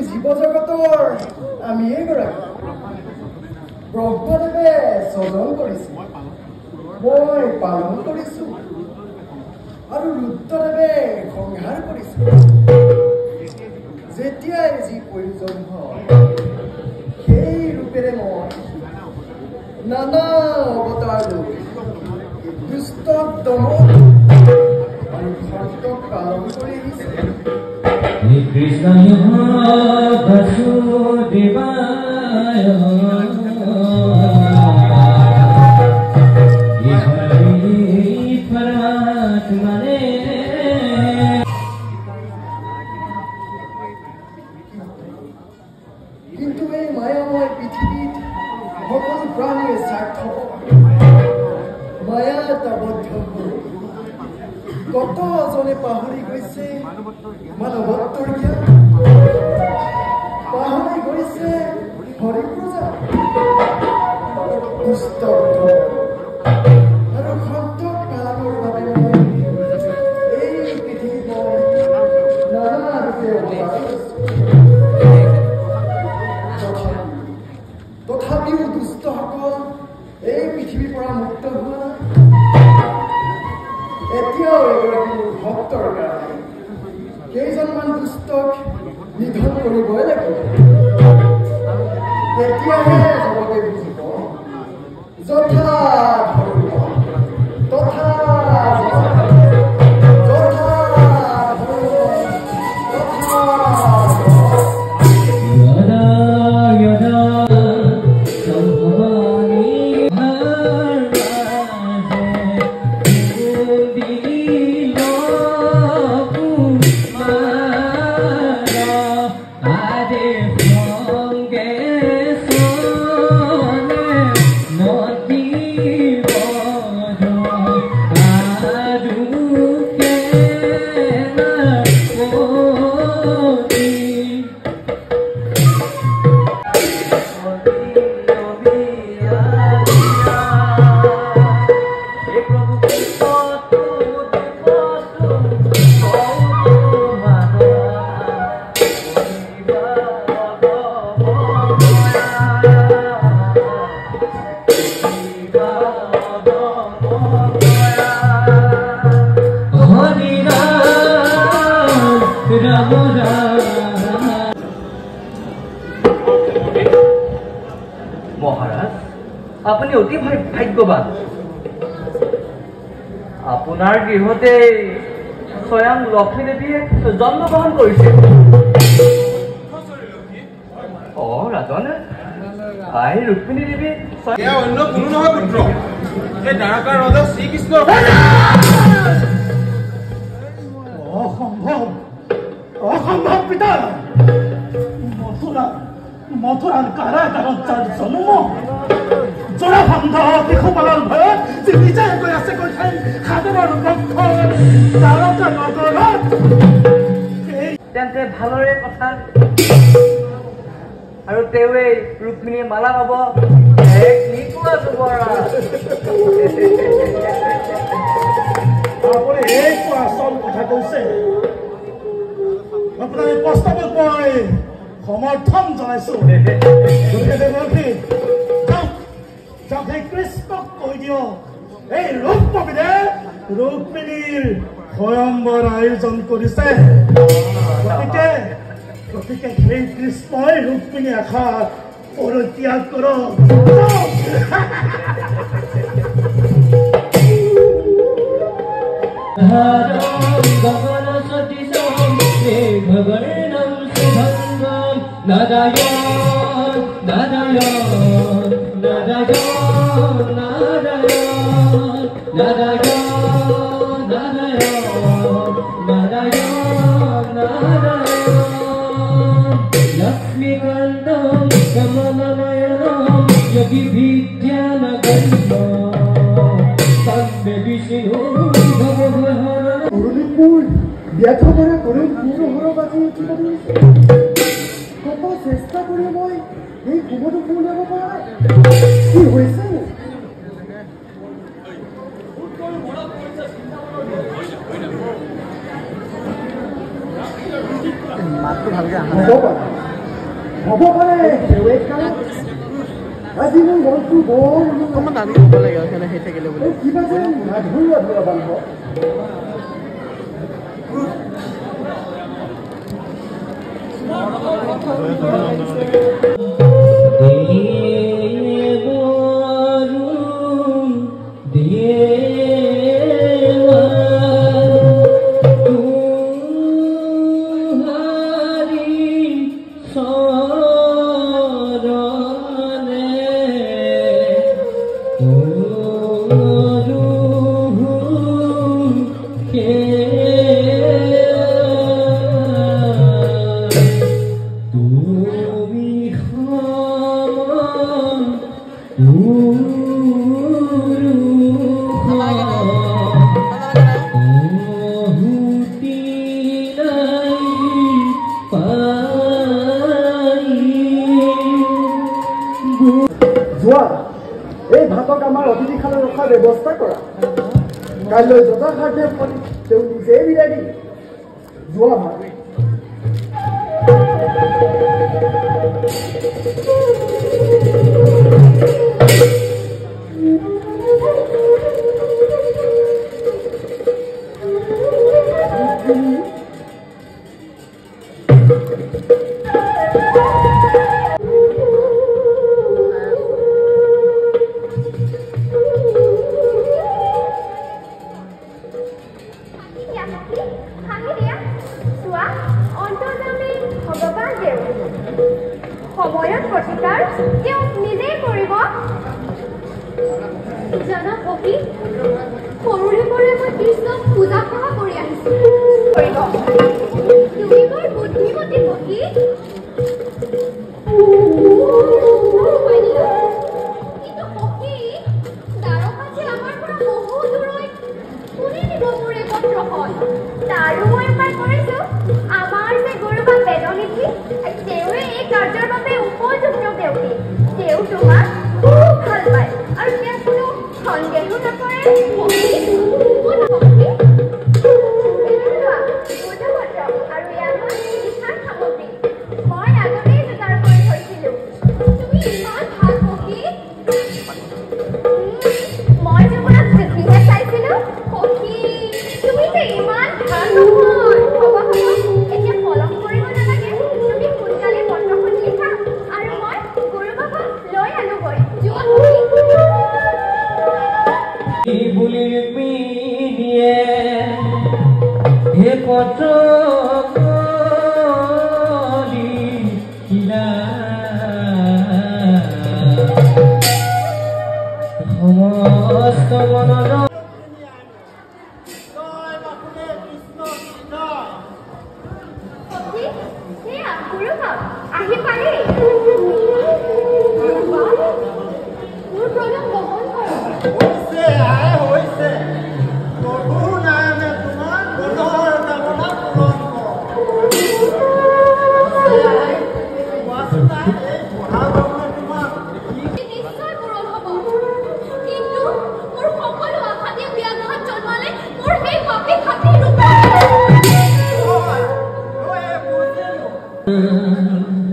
জীবজগতৰ আমি এগৰাকী ব্ৰহ্মদেৱে স্বজন কৰিছে, মই পালন কৰিছো আৰু ৰুদ্ৰদেৱে সংহাৰ কৰিছে। যেতিয়াই যি প্ৰয়োজন হয় সেই ৰূপেৰে মই নানা অৱতাৰ লৈ দুষ্ট দমন আৰু ভক্তক পালন কৰি আহিছে। কৃষ্ণায় বাসুদেবায় পৰমাত্মনে। কিন্তু এই মায়াময় পৃথিৱীত সকলো প্ৰাণীয়ে স্বাৰ্থপৰ, মায়াত আবদ্ধ হৈ কত জনে পাহৰি গৈছে মানৱত্বৰ জ্ঞান, পাহৰি গৈছে হৰি পূজা, দুষ্ট আৰু ভক্তক পালনৰ বাবে মই এই পৃথিৱীত নানা ৰূপে অৱতাৰ লৈছো। তথাপিও দুষ্টসকল এই পৃথিৱীৰ পৰা মুক্ত হোৱা নাই। এতিয়াও এগৰাকী ভক্তৰ কাৰণে কেইজনমান দুষ্টক নিধন কৰিবই লাগিব। তেতিয়াহে জগতে বুজিব যথা ধৰ্ম তথা মহাৰাজ, আপনি অতি ভাগ্যবান। আপনাৰ গৃহতে স্বয়ং লক্ষ্মী দেৱীয়ে জন্মগ্ৰহণ কৰিছে। অ ৰাজন, আই ৰুক্মিণী দেৱী অন্য কোনো নহয় পুত্ৰ, এই দ্বাৰকাৰ ৰজা শ্ৰীকৃষ্ণ। অসম্ভৱ, অসম্ভৱ পিতা। মথুৰাৰ কাৰাগাৰত যাৰ জন্ম, জৰাসন্ধ শিশুপালৰ ভয়ত যি নিজে গৈ আছে কৈছে সাগৰৰ লক্ষ্যত দ্বাৰকা নগৰত। তেন্তে ভালৰে কথা, আৰু তেওঁৱেই ৰুক্মিণীয়ে মালা পাব। আপুনি এই আচল কথা কৈছে। আপোনাৰ এই প্ৰস্তাৱক মই সমৰ্থন জনাইছো। সেই কৃষ্ণক কৈ দিয়ক এই ৰুক্মবীৰে ৰুক্মিণীৰ স্বয়ম্বৰ আয়োজন কৰিছে। গতিকে সেই কৃষ্ণই ৰুক্মিণী আশা পৰিত্যাগ কৰক। নাৰায়ণ নাৰায়ণ নাৰায়ণ নাৰায়ণ নাৰায়ণ নাৰায়ণ নাৰায়ণ নাৰায়ণ লক্ষ্মীকান্তম কমলনয়নম যোগী বিদ্যানগণ্যম তন্মে বিষ্ণু ভবহৰণ। অৰুণিতপুৰ ব্যাধৱৰে কৰিম পুৰহৰ বাজি উঠিব ধৰিছে। কত চেষ্টা কৰি মই এই কুমৰটো উলিয়াব পৰা নাই। কি হৈছে? অকণমান দাবী ক'ব লাগে সেইকাৰণে সেই থাকিলে বুলি কিবা যে ধুনীয়া ধুনীয়া বান্ধব এই ভাতক আমাৰ অতিথিশালে ৰখাৰ ব্যৱস্থা কৰা কাইলৈ যথাসাধ্যে তেওঁ নিজেই বিদায় দিম যোৱা ভাত সময়ত প্ৰতিকাৰ তেওঁ নিজেই কৰিব জানা সখী সৰুৰে পৰা মই কৃষ্ণক পূজা কৰা কৰি আহিছো তুমি বৰ বুদ্ধিমতী সখী কিন্তু সখী দ্বাৰকা যে আমাৰ পৰা বহু দূৰৈত কোনে দিব মোৰ এই পত্ৰখন তাৰো মই উপায় কৰিছো আমাৰ যে গৌৰৱা বেদনিধি তেওঁৱে এই কাৰ্যৰ বাবে উপযুক্ত ব্যক্তি তেওঁ তোমাক খুব ভাল পায় আৰু তেওঁ কোনো সন্দেহো নকৰে আৰু এয়া আমাৰ চিকিৎসাৰ সামগ্ৰী মই আগতেই যোগাৰ কৰি থৈছিলো তুমি ইমান ভাল সখী মই তোমাক দেখিহে চাইছিলো সখী তুমি যে ইমান ভাল নহয় হ'ব এতিয়া পলম কৰিব নালাগে তুমি সোনকালে পত্ৰখন লিখা আৰু মই গুৰু বাবাক লৈ আনোগৈ যোৱা বুলি দিয়ে হে পত্ৰ সমস্ত মনৰ আহি পালে মোৰ প্ৰণাম গ্ৰহণ কৰা নিশ্চয় পূৰণ হ'ব কিন্তু মোৰ সকলো আশাতে ব্যাঘাত জন্মালে মোৰ সেই পাপী খাতি ৰূপে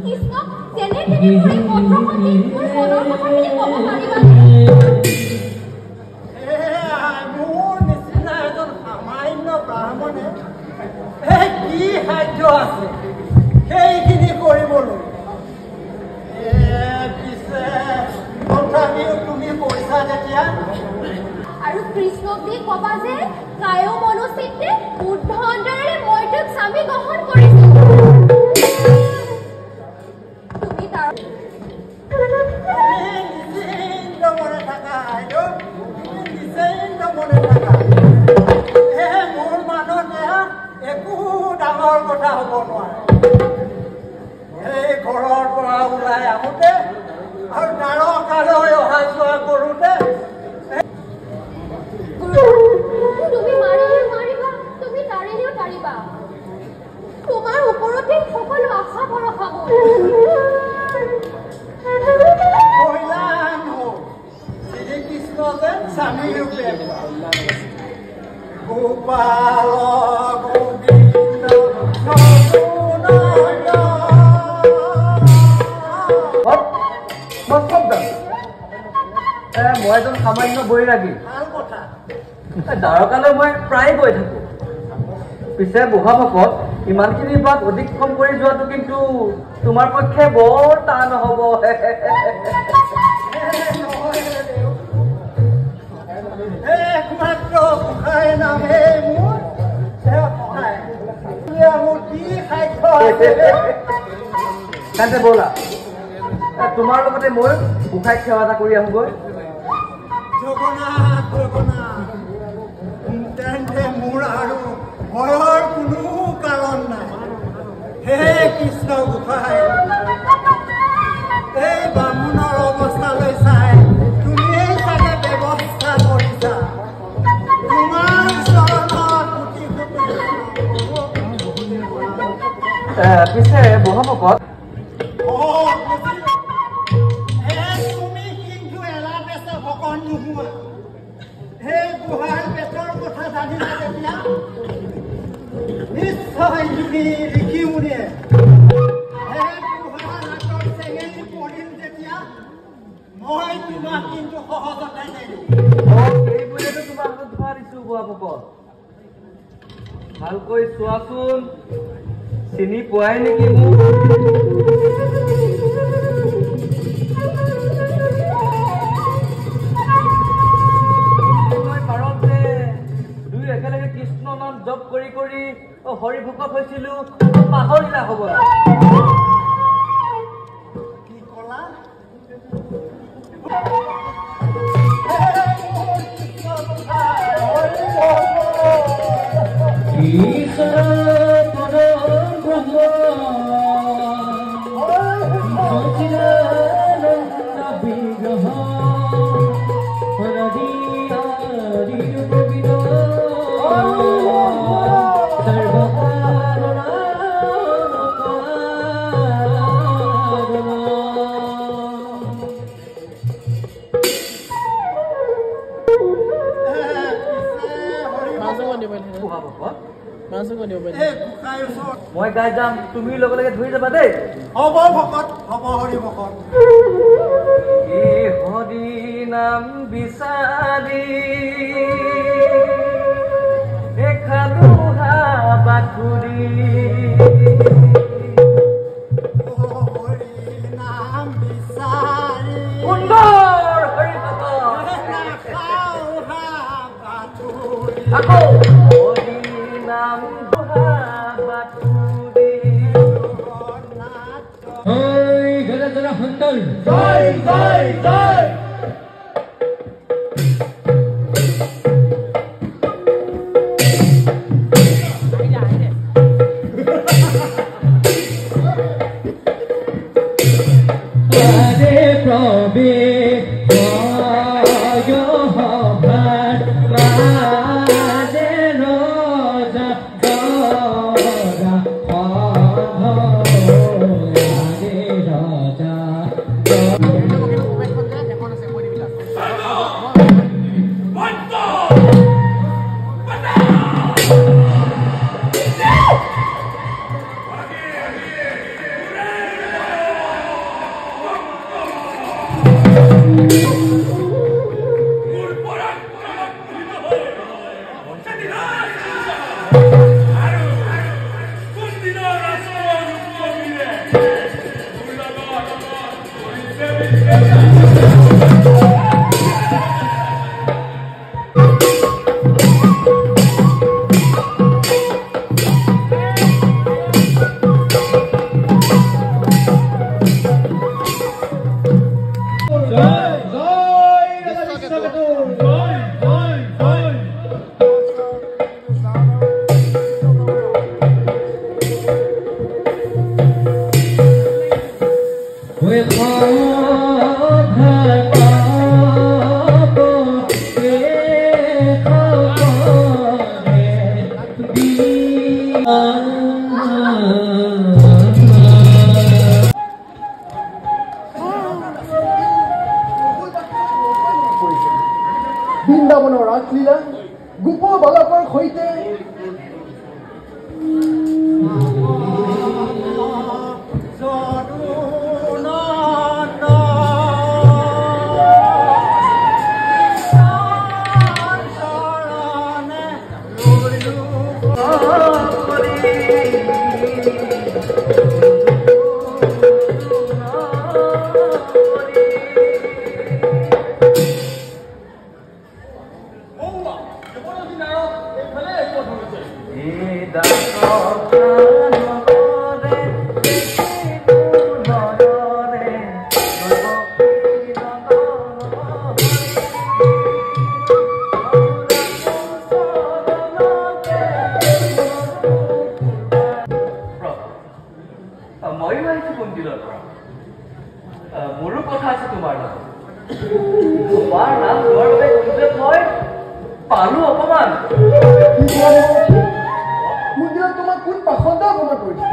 কৃষ্ণক যেনে তেনে কৰি পত্ৰখন দি মোৰ মনৰ কথাখিনি ক'ব পাৰিবানে মোৰ নিচিনা এজন সামান্য ব্ৰাহ্মণে কি সাধ্য আছে সেইখিনি কৰিবলৈ পিছে তথাপিও তুমি কৈছা যেতিয়া আৰু কৃষ্ণক দি ক'বা যে কায় মনোচিত্তে বুদ্ধ অন্তৰেৰে মই তোক স্বামী গ্ৰহণ কৰিছো তুমি তাৰ মনে থাকা মনে থাকা মোৰ মানুহে একো ডাঙৰ কথা হ'ব নোৱাৰে এই ঘৰৰ পৰা ওলাই আহোঁতে আৰু দ্বাৰকালৈ অহা যোৱা কৰোঁতে তুমি মাৰিলে মাৰিবা তুমি তাৰিলেও তাৰিবা তোমাৰ ওপৰতে সকলো আশা ভৰসা মোৰ কল্যাণ হওক শ্ৰীকৃষ্ণ যেন স্বামী ৰূপে গোপাল গোবিন্দ মই এজন সামান্য বৈৰাগী ভাল কথা দ্বাৰকালৈ মই প্ৰায় গৈ থাকো পিছে বুঢ়া ভকত ইমানখিনি বাট অধিক্ষম কৰি যোৱাটো কিন্তু তোমাৰ পক্ষে বৰ টান নহ'ব একমাত্ৰ গোসাঁই নামে মোৰ কি সাধ্য তেন্তে ব'লা তোমাৰ লগতে মই গোসাঁইক সেৱা এটা কৰি আহোগৈ জগন্নাথ জগন্নাথ তেন্তে মোৰ আৰু ভয়ৰ কোনো কাৰণ নাই হে কৃষ্ণ গোসাঁই এই বামুণৰ অৱস্থালৈ চাই তুমিয়েই চাগে ব্যৱস্থা কৰিছা তোমাৰ চৰণত পিছে বুঢ়া ভকত তুমি কিন্তু এলা পেচা ভকত নোহোৱা সেই গুহাৰ পেটৰ কথা জানিলা তেতিয়া নিশ্চয় তুমি লিখিমুনে সেই গুহাৰ হাতৰ চেঙেলি পৰিম যেতিয়া মই তোমাক কিন্তু সহজতে নেৰো এইবোৰেতো তোমাৰ হাতত ধৰা দিছো বুঢ়া ভকত ভালকৈ চোৱাচোন চিনি পোৱাই নেকি মোক একেলগে কৃষ্ণ নাম জপ কৰি কৰি হৰি ভকত হৈছিলো পাহৰিলা হবলা কি কলা মই গাই যাম তুমি লগে লগে ধৰি যাবা দেই হ'ব ভকত হ'ব হৰি ভকত হৰি নাম বিচাৰি এখালোহা বাথুৰি হৰি নাম বিচাৰি সুন্দৰ হৰি ভকত আকৌ হৰি নাম সুন্দৰ জয় জয় জয় বৃন্দাবনৰ ৰাসলীলা গোপ বালকৰ সৈতে পালো অপমান কুন্দিলৰ তোমাক কোন পাখন্দ অপমান কৰিছে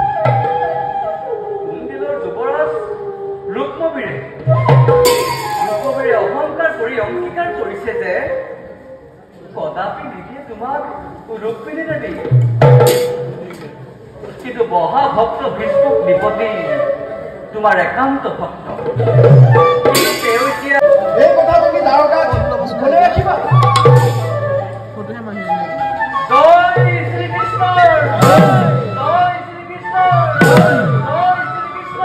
কুন্দিলৰ যুৱৰাজ ৰুক্মবীৰে অহংকাৰ কৰি অংগীকাৰ কৰিছে যে কদাপি নিদিয়ে তোমাক ৰুক্মিণী দেৱী কিন্তু মহাভক্ত ভীষ্মক নিপতি তোমাৰ একান্ত ভক্ত তেওঁ এতিয়া এই কথা তুমি দ্বাৰকাত মনে ৰাখিবা ফটোহে মানুহ জয় শ্ৰীকৃষ্ণ জয় শ্ৰীকৃষ্ণ জয় শ্ৰীকৃষ্ণ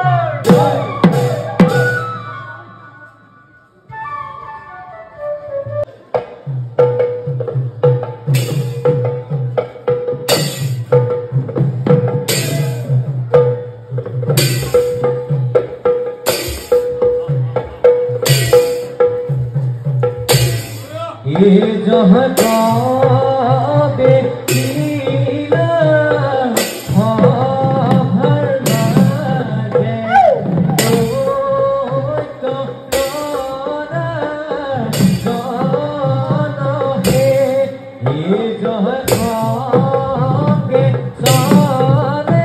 ये जहाँ का बेटीला हाँ भरना है तो कपड़ा जाना है ये जहाँ का बेचारे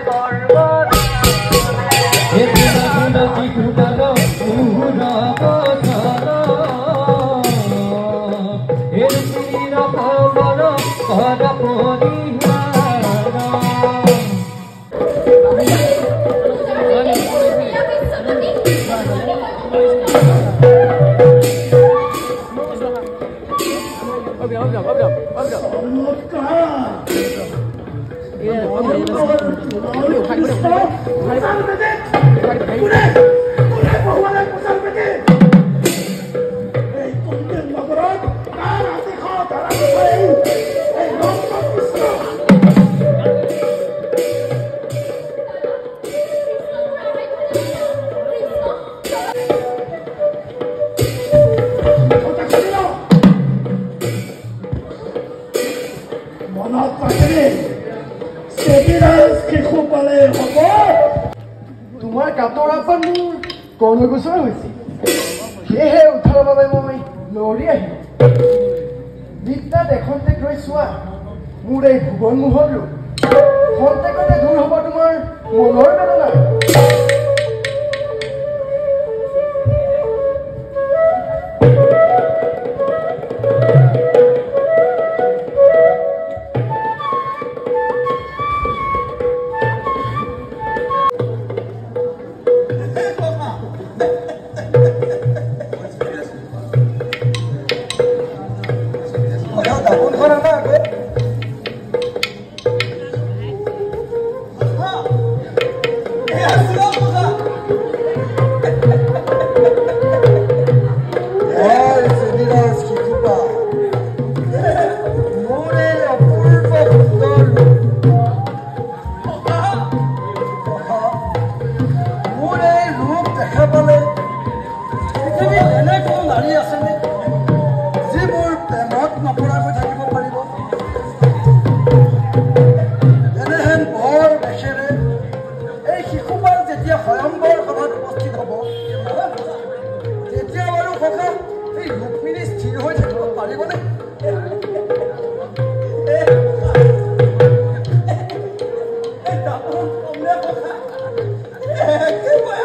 महाभारत তোমাৰ গাঁতৰ আপন মোৰ কৰ্ণগোচৰ হৈছে সেয়েহে উঠাৰ বাবে মই লৰি আহিম বিদ্যাত এখন্তেক ৰৈ চোৱা মোৰ এই ভুৱন মোহন ৰূপ খন্তেকতে দূৰ হ'ব তোমাৰ মনৰ বেদনা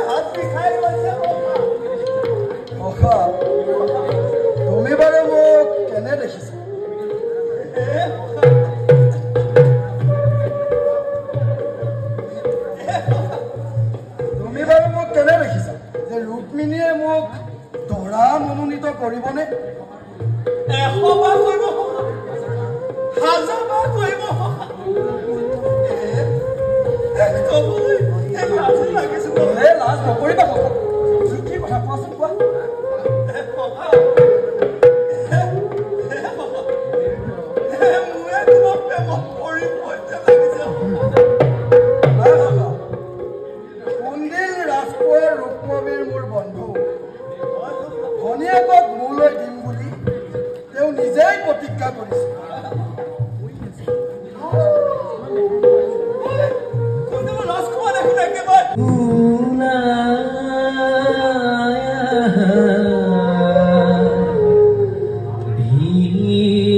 হাত বিষাই গৈছে তুমি বাৰু মোক কেনে দেখিছা তুমি বাৰু মোক কেনে দেখিছা যে ৰুক্মিণীয়ে মোক দৰা মনোনীত কৰিবনে 100 বাৰ কৰিব 1000 বাৰ কৰিব লাজ নকৰিবা কি কথা কোৱাচোন কোৱা কুন্দিল ৰাজকোঁৱৰ ৰুক্মবীৰ মোৰ বন্ধু ভনীয়েকক মোলৈ দিম বুলি তেওঁ নিজেই প্ৰতিজ্ঞা কৰিছে ৰাজকুমাৰ দেখোন একেবাৰে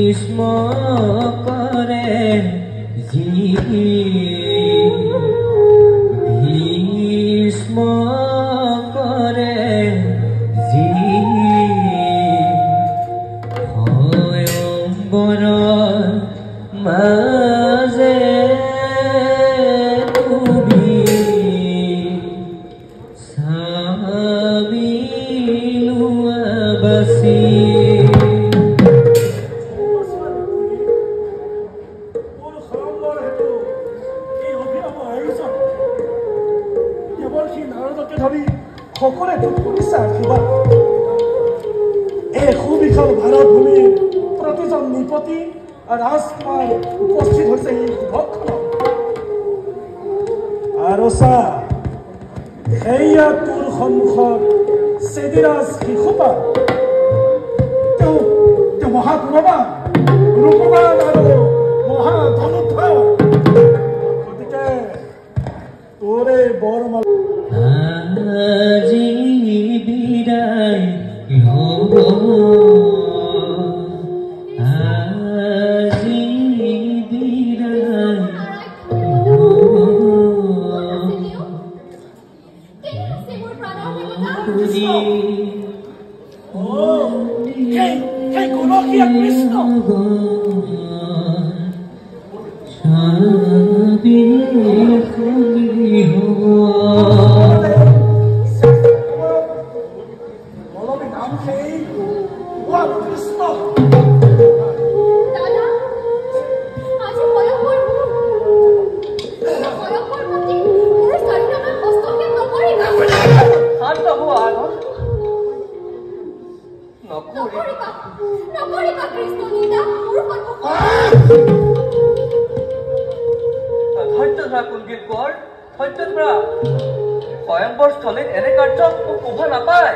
ভীষ্ম কৰে ভীষ্ম কৰে ভয়ম্বৰ মাজে তুমি চাবিলোৱাবাসী সকলে কৰিছে আশীৰ্বাদ এই সুবিশাল ভাৰত ভূমিৰ প্ৰতিজন নৃপতি ৰাজকুমাৰ উপস্থিত হৈছে এই শুভক্ষণত আৰু চা সেয়া তোৰ সন্মুখত চেদিৰাজ শিশুপাল তেওঁ মহাগুণৱান ৰূপৱান আৰু মহাধনুধৰ গতিকে তোৰে বৰমালা আজি বিদায় হ'ব আজি বিদায় কৃষ্ণ স্বয়ংবৰ স্থলীত এনে কাৰ্য শুভ নাপায়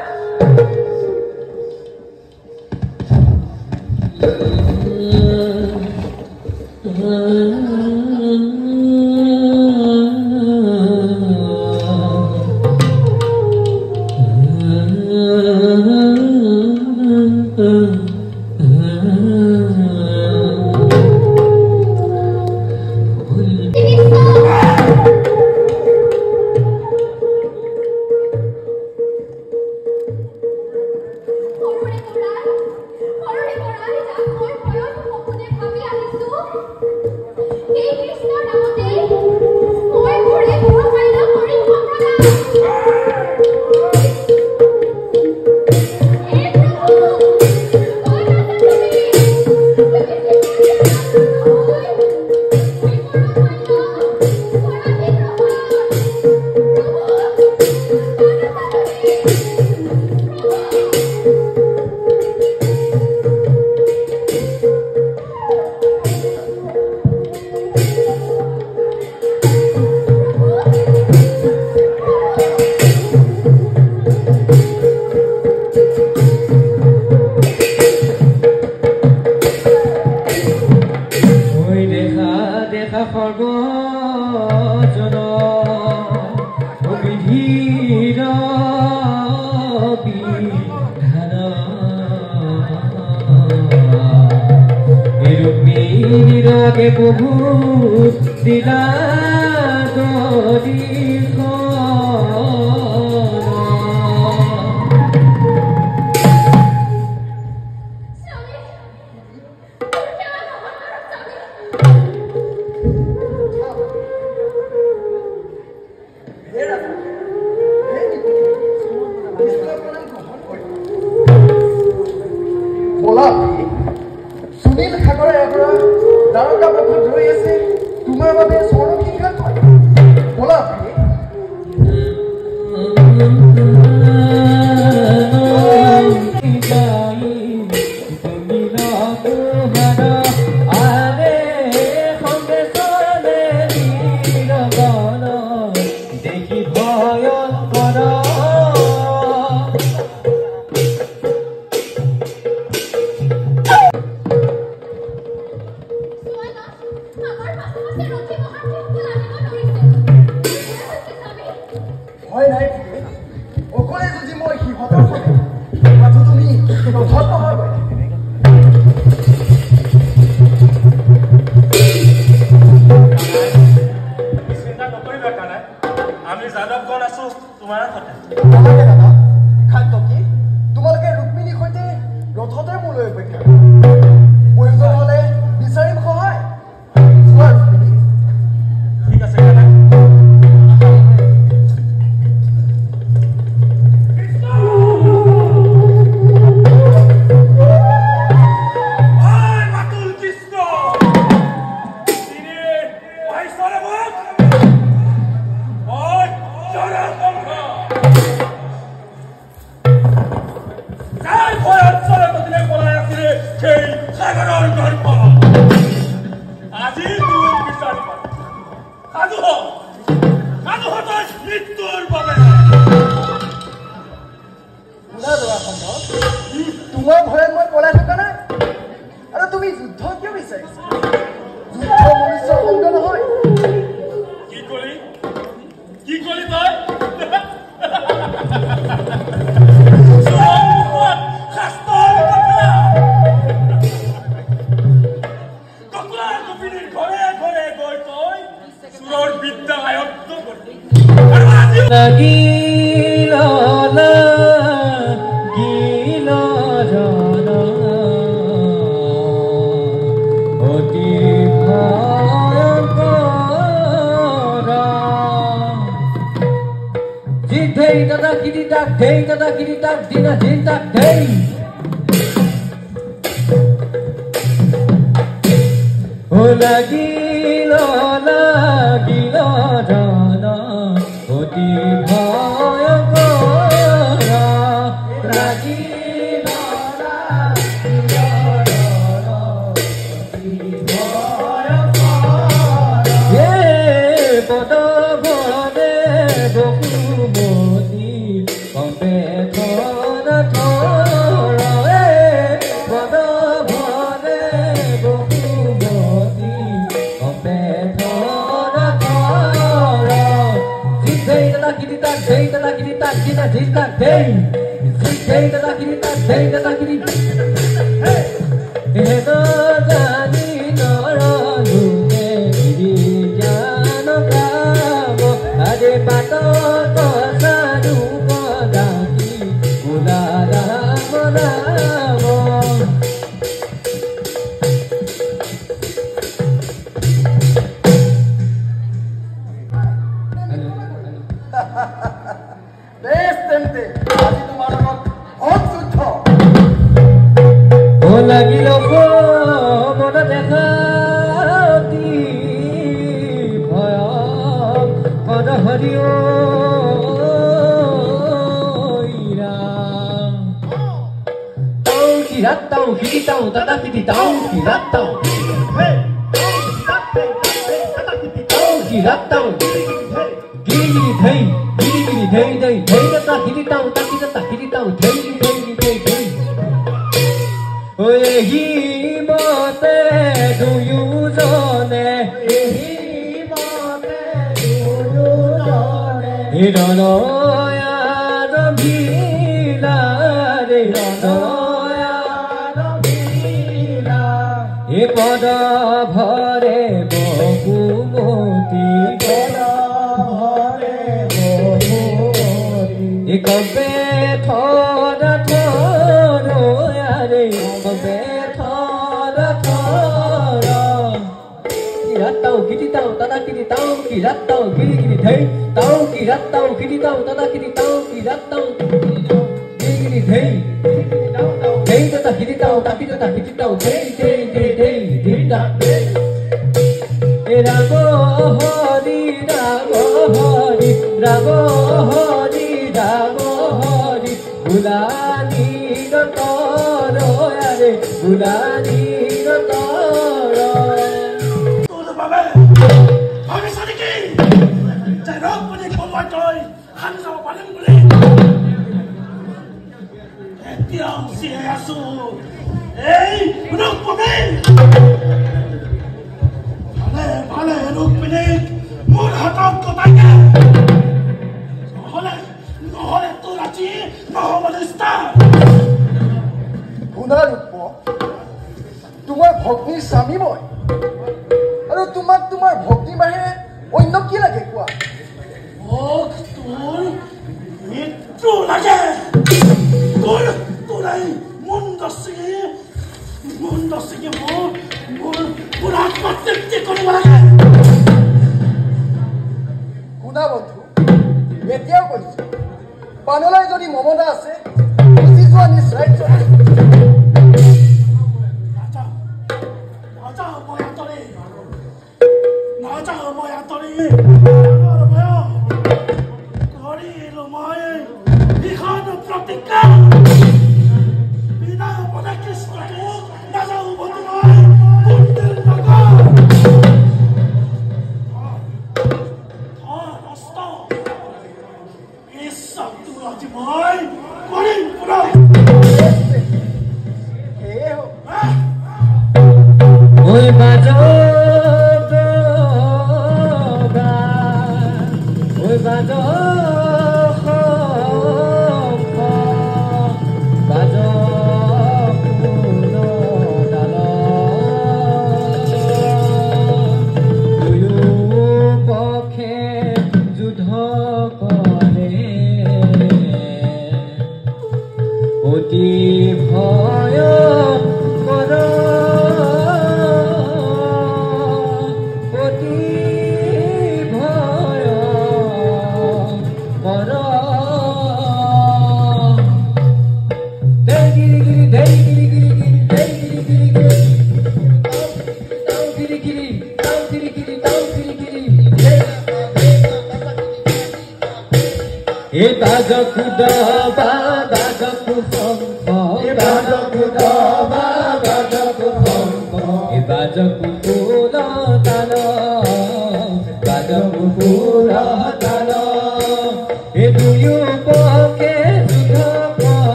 বহু দিলা গৰি বলা ভয় নাই অকলে যদি মই সিহঁতৰ সৈতে মাথো তুমি ৰথত নহয় চিন্তা নকৰিবা কানাই আমি যাদৱগণ আছো তোমাৰ সৈতে নালাগে দাদা খাদ্য কি তোমালোকে ৰুক্মিণীৰ সৈতে ৰথতে মোলৈ অপেক্ষা প্ৰয়োজন হলে বিচাৰিম সহায় যোৱা ৰুক্মিণী ঠিক আছে কানাই তোমাৰ ভয়ত মই পলাই থকা নাই আৰু তুমি যুদ্ধ কিয় বিচাৰিছা যুদ্ধ মনুষ্যৰ সংগ নহয় কি কলি তই বিদ্যা আয়ত্ত কৰবি লাগিল লাগিল জানা অতি ভয়ংকৰ লাগিল লাগিল জানা অতি ভয়ংকৰ হে পদবনে বকুমতি কম্পে থৰ থৰ হে পদবনে বকুমতি কম্পে থৰ থৰ জিতেই লাগি তাক দেই লাগি তাক দিনা জিতাক দেই জিতেই লাগি তাক দেই লাগি হে তো জানি নৰনুকে জ্ঞান কাম আৰে পাত কসাৰু পদাকি ওলা ৰাম ৰাম বেশ তেন্তে আজি তোমাৰ লগত অত যুদ্ধ ও লাগিল মন দেখাতি ভয় পদ হৰিও Tau kitau tata kiti tau kiratau kiratau giri thei thei tata kiti tau thei oi hi mote duyu jone hirono ya rabila re এ পদ ভরে বহুমতি এ কবে থর থর আরে কবে থর থর কিরাতাও কিটি তাও তাদা কিটি তাও কিরাতাও গিরি গিরি ধেই তাও কিরাতাও কিটি তাও তাদা কিটি তাও কিরাতাও গিরি গিরি ধেই ধেই তাদা কিটি তাও তাকি তাদা কিটি তাও ধেই ধেই ধেই রাম হরি রাম রাম হরি বুলানি তৰ আৰে বুলানি তৰ তোৰ বাবে ভাবিছ নেকি যে ৰং বুলি কমাই তই খান যাব পাৰিম বুলি এতিয়াও জীয়াই আছো এই ৰূপমী ভালে ভালে ৰূপমী মোৰ হাতত কটাইকে নহ'লে তোৰ আজি নহ'ব নিষ্ঠা শুনা ৰূপ তোমাৰ ভগ্নীৰ স্বামী মই আৰু তোমাক তোমাৰ ভক্তি বাহিৰে অন্য কি লাগে কোৱা মোক তোৰ মৃত্যু লাগে তোৰ এই মুণ্ড ছিগি মোৰ আত্মতৃপ্তি কৰিব লাগে শুনা বন্ধু এতিয়াও কৈছো পানলৈ যদি মমতা আছে গুচি যোৱা নিজ ৰাজ্য নাযাওঁ মই আঁতৰি কৰিলো মই ভীষণ প্ৰতিজ্ঞা বিনা পদে কৃষ্ণকে নাযাওঁ বন্ধু মই মন্দিৰ নগৰ ইচ্ছাটো আজি মই কৰিম পুৰা সেয়ে হওক ঐ বাজা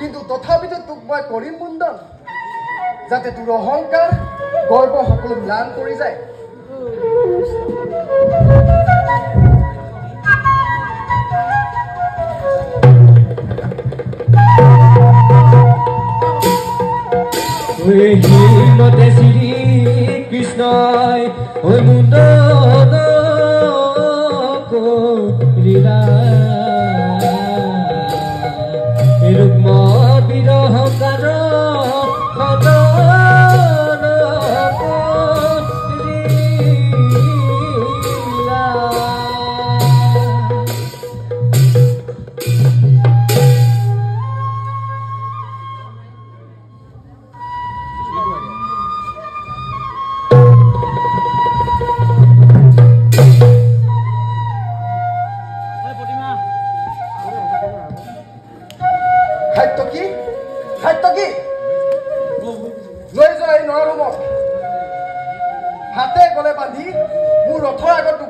কিন্তু তথাপিতো তোক মই কৰিম বন্ধন যাতে তোৰ অহংকাৰ গৰ্ব সকলো ম্লান কৰি যায় মতে শ্ৰী কৃষ্ণই ওই মুণ্ডন লীলা ৰুগ্ম বিৰহ কাৰ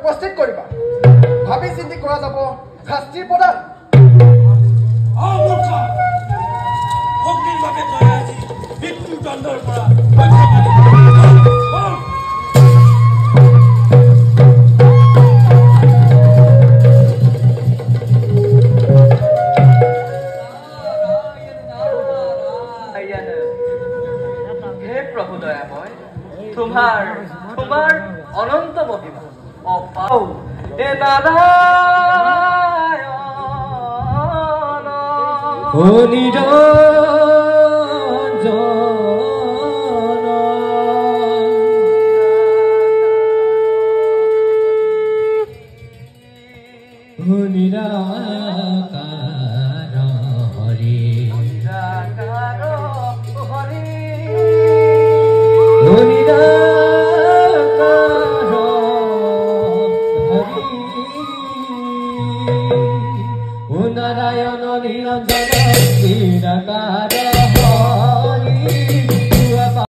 উপস্থিত কৰিবা ভাবি চিন্তি কৰা যাব শাস্তিৰ প্ৰদান অগ্নিৰ বাবে তই আজি মৃত্যুদণ্ডৰ পৰা তোমাৰ অনন্ত মহিমা অপাও এ নাৰায়ণ ও নিৰঞ্জন ও নিৰাকাৰ হৰি নিৰাকাৰ হৰি ও নিৰাকাৰ হৰি ও নাৰায়ণ নিৰঞ্জন